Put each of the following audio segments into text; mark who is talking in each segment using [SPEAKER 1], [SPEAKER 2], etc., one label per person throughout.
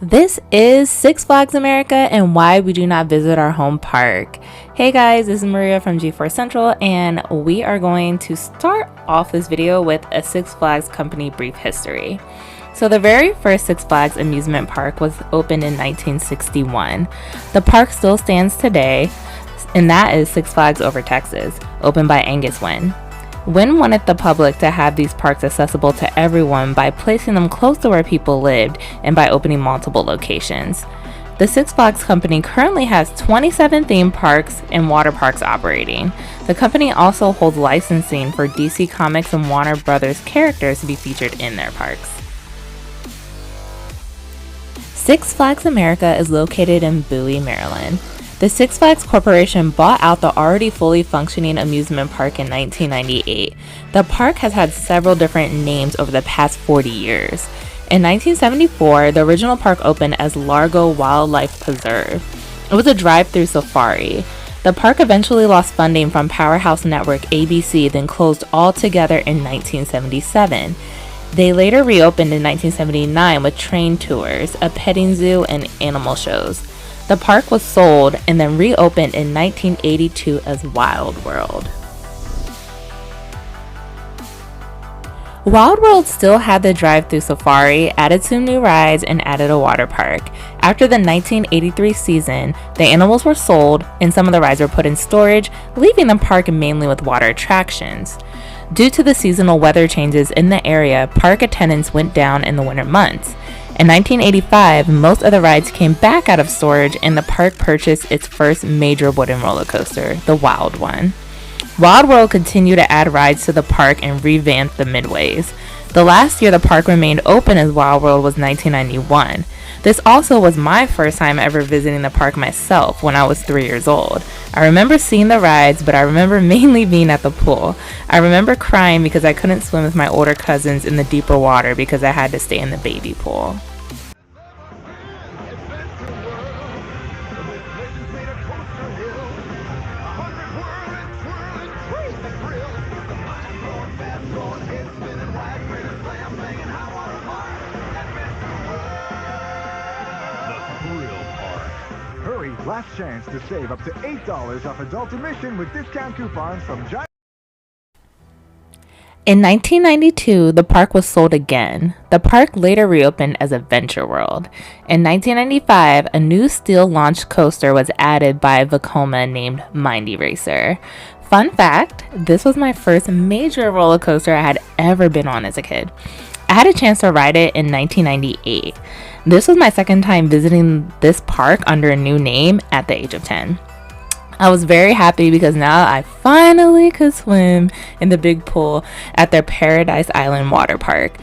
[SPEAKER 1] This is Six Flags America and why we do not visit our home park. Hey guys, this is Maria from G4 Central and we are going to start off this video with a Six Flags company brief history. So the very first Six Flags amusement park was opened in 1961. The park still stands today, and that is Six Flags Over Texas, opened by Angus Wynn. Wynn wanted the public to have these parks accessible to everyone by placing them close to where people lived and by opening multiple locations. The Six Flags Company currently has 27 theme parks and water parks operating. The company also holds licensing for DC Comics and Warner Brothers characters to be featured in their parks. Six Flags America is located in Bowie, Maryland. The Six Flags Corporation bought out the already fully functioning amusement park in 1998. The park has had several different names over the past 40 years. In 1974, the original park opened as Largo Wildlife Preserve. It was a drive-through safari. The park eventually lost funding from Powerhouse Network ABC, then closed altogether in 1977. They later reopened in 1979 with train tours, a petting zoo, and animal shows. The park was sold and then reopened in 1982 as Wild World. Wild World still had the drive-through safari, added some new rides, and added a water park. After the 1983 season, the animals were sold and some of the rides were put in storage, leaving the park mainly with water attractions. Due to the seasonal weather changes in the area, park attendance went down in the winter months. In 1985, most of the rides came back out of storage and the park purchased its first major wooden roller coaster, the Wild One. Wild World continued to add rides to the park and revamped the midways. The last year the park remained open as Wild World was 1991. This also was my first time ever visiting the park myself when I was 3 years old. I remember seeing the rides, but I remember mainly being at the pool. I remember crying because I couldn't swim with my older cousins in the deeper water because I had to stay in the baby pool.
[SPEAKER 2] Last chance to save up to $8 off adult admission with discount coupons from Giant.
[SPEAKER 1] In 1992, the park was sold again. The park later reopened as Adventure World. In 1995, a new steel-launched coaster was added by Vekoma named Mind Eraser. Fun fact, this was my first major roller coaster I had ever been on as a kid. I had a chance to ride it in 1998. This was my second time visiting this park under a new name at the age of 10. I was very happy because now I finally could swim in the big pool at their Paradise Island water park.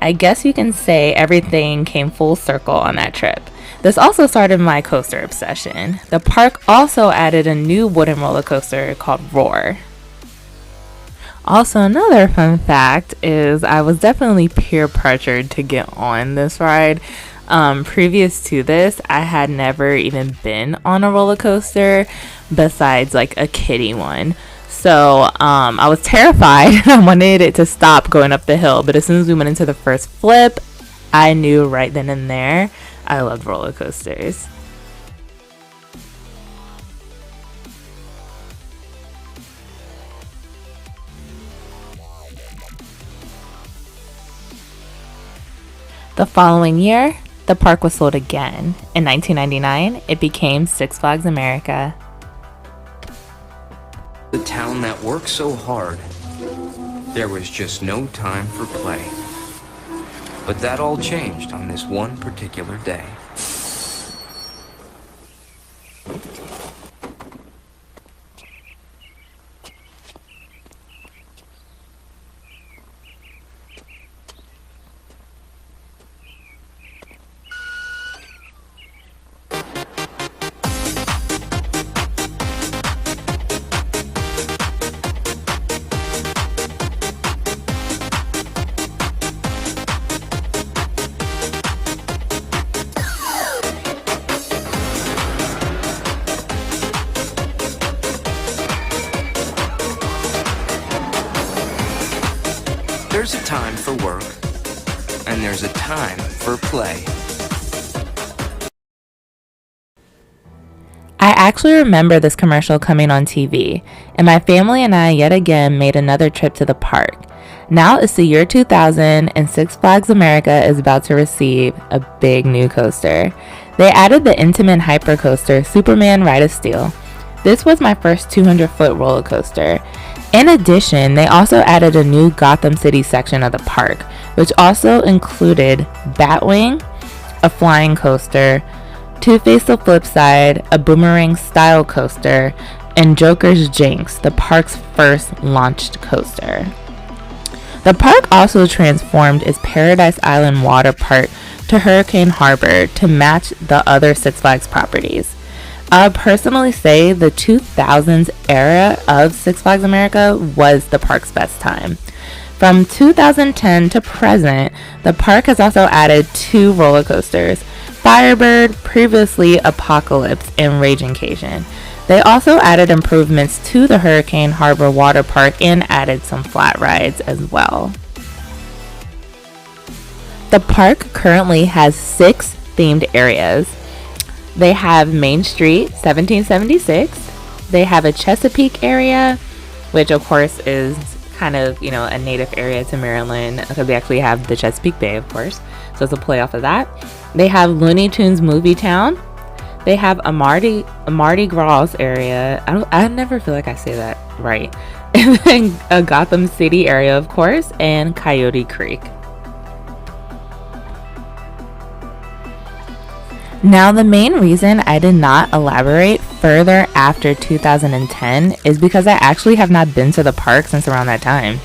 [SPEAKER 1] I guess you can say everything came full circle on that trip. This also started my coaster obsession. The park also added a new wooden roller coaster called Roar. Also, another fun fact is I was definitely peer pressured to get on this ride. Previous to this, I had never even been on a roller coaster besides like a kiddie one. So I was terrified and I wanted it to stop going up the hill. But as soon as we went into the first flip, I knew right then and there I loved roller coasters. The following year, the park was sold again. In 1999, it became Six Flags America.
[SPEAKER 3] The town that worked so hard, there was just no time for play. But that all changed on this one particular day. There's a time for work, and there's a time for play.
[SPEAKER 1] I actually remember this commercial coming on TV, and my family and I yet again made another trip to the park. Now it's the year 2000, and Six Flags America is about to receive a big new coaster. They added the Intamin Hyper Coaster Superman Ride of Steel. This was my first 200-foot roller coaster. In addition, they also added a new Gotham City section of the park, which also included Batwing, a flying coaster, Two-Face the Flip Side, a boomerang style coaster, and Joker's Jinx, the park's first launched coaster. The park also transformed its Paradise Island water park to Hurricane Harbor to match the other Six Flags properties. I personally say the 2000s era of Six Flags America was the park's best time. From 2010 to present, the park has also added 2 roller coasters, Firebird, previously Apocalypse, and Raging Cajun. They also added improvements to the Hurricane Harbor water park and added some flat rides as well. The park currently has 6 themed areas. They have Main Street 1776. They have a Chesapeake area, which of course is kind of, a native area to Maryland, because they actually have the Chesapeake Bay, of course. So it's a play off of that. They have Looney Tunes Movie Town. They have a Mardi Gras area. I never feel like I say that right. And then a Gotham City area, of course, and Coyote Creek. Now, the main reason I did not elaborate further after 2010 is because I actually have not been to the park since around that time.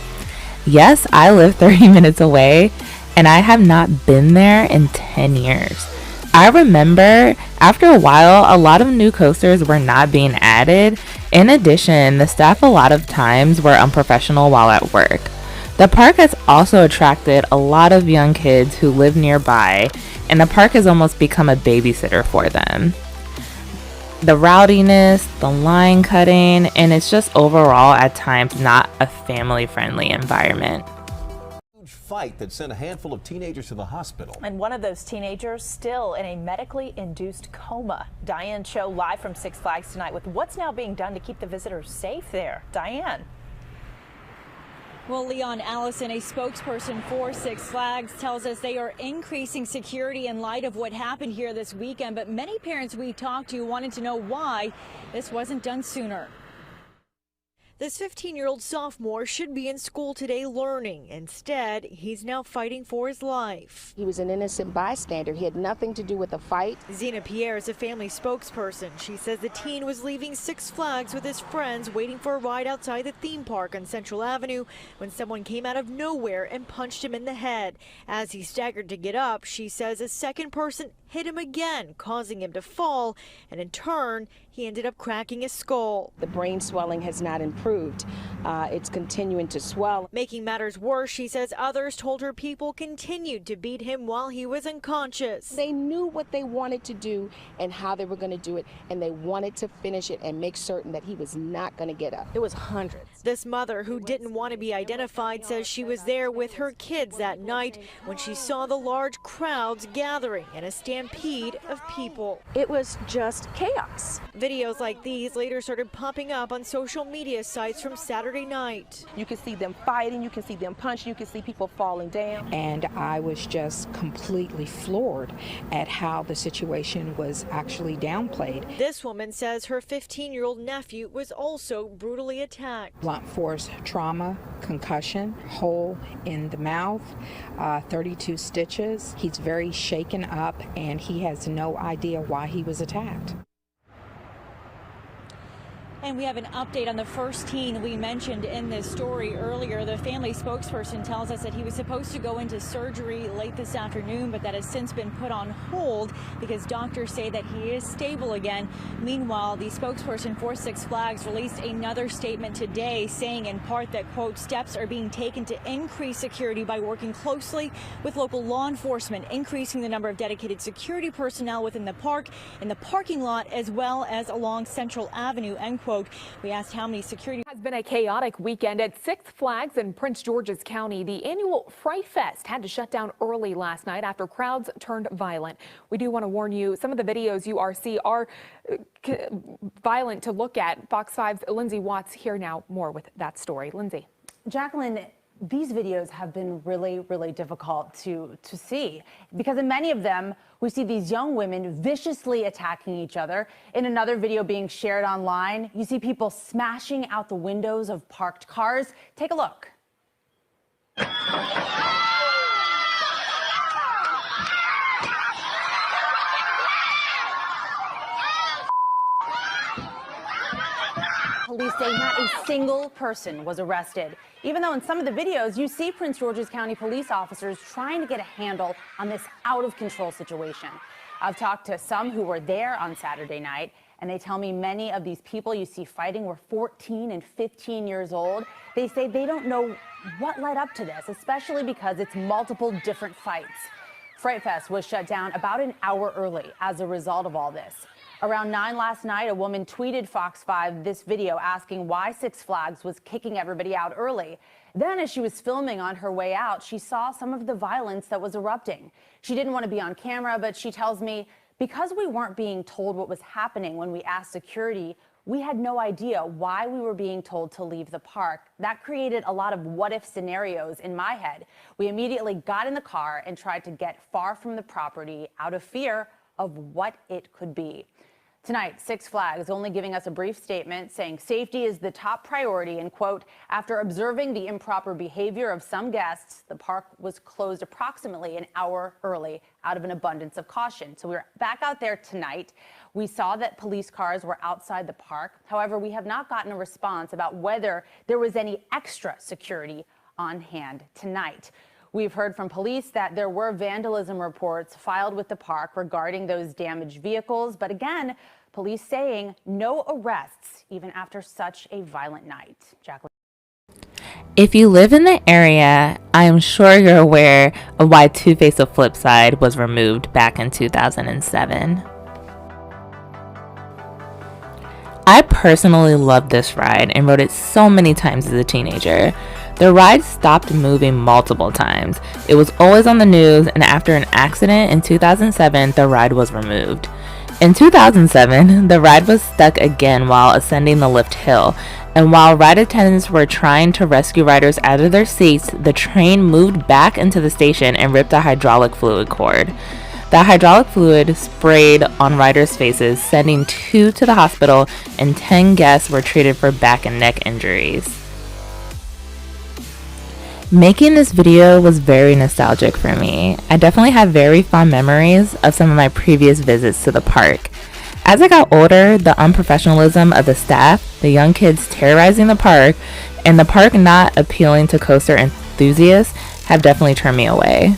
[SPEAKER 1] Yes, I live 30 minutes away, and I have not been there in 10 years. I remember after a while, a lot of new coasters were not being added. In addition, the staff a lot of times were unprofessional while at work. The park has also attracted a lot of young kids who live nearby, and the park has almost become a babysitter for them. The rowdiness, the line cutting, and it's just overall at times not a family-friendly environment.
[SPEAKER 4] Fight that sent a handful of teenagers to the hospital.
[SPEAKER 5] And one of those teenagers still in a medically induced coma. Diane Cho live from Six Flags tonight with what's now being done to keep the visitors safe there. Diane.
[SPEAKER 6] Well, Leon Allison, a spokesperson for Six Flags, tells us they are increasing security in light of what happened here this weekend. But many parents we talked to wanted to know why this wasn't done sooner.
[SPEAKER 7] This 15-year-old sophomore should be in school today learning. Instead, he's now fighting for his life.
[SPEAKER 8] He was an innocent bystander. He had nothing to do with the fight.
[SPEAKER 7] Zena Pierre is a family spokesperson. She says the teen was leaving Six Flags with his friends waiting for a ride outside the theme park on Central Avenue when someone came out of nowhere and punched him in the head. As he staggered to get up, she says a second person hit him again, causing him to fall, and in turn, he ended up cracking his skull.
[SPEAKER 8] The brain swelling has not improved. It's continuing to swell.
[SPEAKER 7] Making matters worse, she says others told her people continued to beat him while he was unconscious.
[SPEAKER 8] They knew what they wanted to do and how they were going to do it, and they wanted to finish it and make certain that he was not going to get up. It was hundreds.
[SPEAKER 7] This mother, who didn't want to be identified, says she was there with her kids that night when she saw the large crowds gathering in a stampede of people.
[SPEAKER 9] It was just chaos.
[SPEAKER 7] Videos like these later started popping up on social media sites from Saturday night.
[SPEAKER 9] You can see them fighting, you can see them punching, you can see people falling down.
[SPEAKER 10] And I was just completely floored at how the situation was actually downplayed.
[SPEAKER 7] This woman says her 15-year-old nephew was also brutally attacked.
[SPEAKER 10] Blunt force trauma, concussion, hole in the mouth, 32 stitches. He's very shaken up and he has no idea why he was attacked.
[SPEAKER 6] And we have an update on the first teen we mentioned in this story earlier. The family spokesperson tells us that he was supposed to go into surgery late this afternoon, but that has since been put on hold because doctors say that he is stable again. Meanwhile, the spokesperson for Six Flags released another statement today saying in part that, quote, steps are being taken to increase security by working closely with local law enforcement, increasing the number of dedicated security personnel within the park, in the parking lot, as well as along Central Avenue, end quote. quote. We asked how many security
[SPEAKER 5] Has been a chaotic weekend at Six Flags in Prince George's County. The annual Fright Fest had to shut down early last night after crowds turned violent. We do want to warn you, some of the videos you see are violent to look at. Fox 5's Lindsay Watts here now more with that story. Lindsay.
[SPEAKER 11] Jacqueline, these videos have been really, really difficult to see because in many of them, we see these young women viciously attacking each other. In another video being shared online, you see people smashing out the windows of parked cars. Take a look. Police say not a single person was arrested, even though in some of the videos you see Prince George's County police officers trying to get a handle on this out-of-control situation. I've talked to some who were there on Saturday night, and they tell me many of these people you see fighting were 14 and 15 years old. They say they don't know what led up to this, especially because it's multiple different fights. Fright Fest was shut down about an hour early as a result of all this. Around 9 last night, a woman tweeted Fox 5 this video asking why Six Flags was kicking everybody out early. Then, as she was filming on her way out, she saw some of the violence that was erupting. She didn't want to be on camera, but she tells me, because we weren't being told what was happening when we asked security, we had no idea why we were being told to leave the park. That created a lot of what-if scenarios in my head. We immediately got in the car and tried to get far from the property out of fear of what it could be. Tonight, Six Flags only giving us a brief statement saying safety is the top priority and, quote, after observing the improper behavior of some guests, the park was closed approximately an hour early out of an abundance of caution. So we were back out there tonight. We saw that police cars were outside the park. However, we have not gotten a response about whether there was any extra security on hand tonight. We've heard from police that there were vandalism reports filed with the park regarding those damaged vehicles. But again, police saying no arrests even after such a violent night. Jacqueline.
[SPEAKER 1] If you live in the area, I am sure you're aware of why Two-Face of Flipside was removed back in 2007. I personally loved this ride and rode it so many times as a teenager. The ride stopped moving multiple times. It was always on the news, and after an accident in 2007, the ride was removed. In 2007, the ride was stuck again while ascending the lift hill, and while ride attendants were trying to rescue riders out of their seats, the train moved back into the station and ripped a hydraulic fluid cord. The hydraulic fluid sprayed on riders' faces, sending 2 to the hospital, and 10 guests were treated for back and neck injuries. Making this video was very nostalgic for me. I definitely have very fond memories of some of my previous visits to the park. As I got older, the unprofessionalism of the staff, the young kids terrorizing the park, and the park not appealing to coaster enthusiasts have definitely turned me away.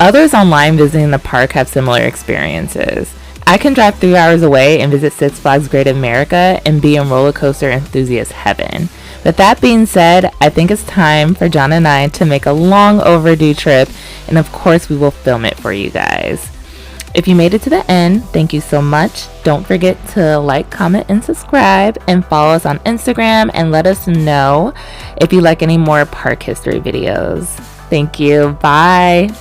[SPEAKER 1] Others online visiting the park have similar experiences. I can drive 3 hours away and visit Six Flags Great America and be in roller coaster enthusiast heaven. With that being said, I think it's time for John and I to make a long overdue trip, and of course we will film it for you guys. If you made it to the end, thank you so much. Don't forget to like, comment, and subscribe, and follow us on Instagram and let us know if you like any more park history videos. Thank you. Bye.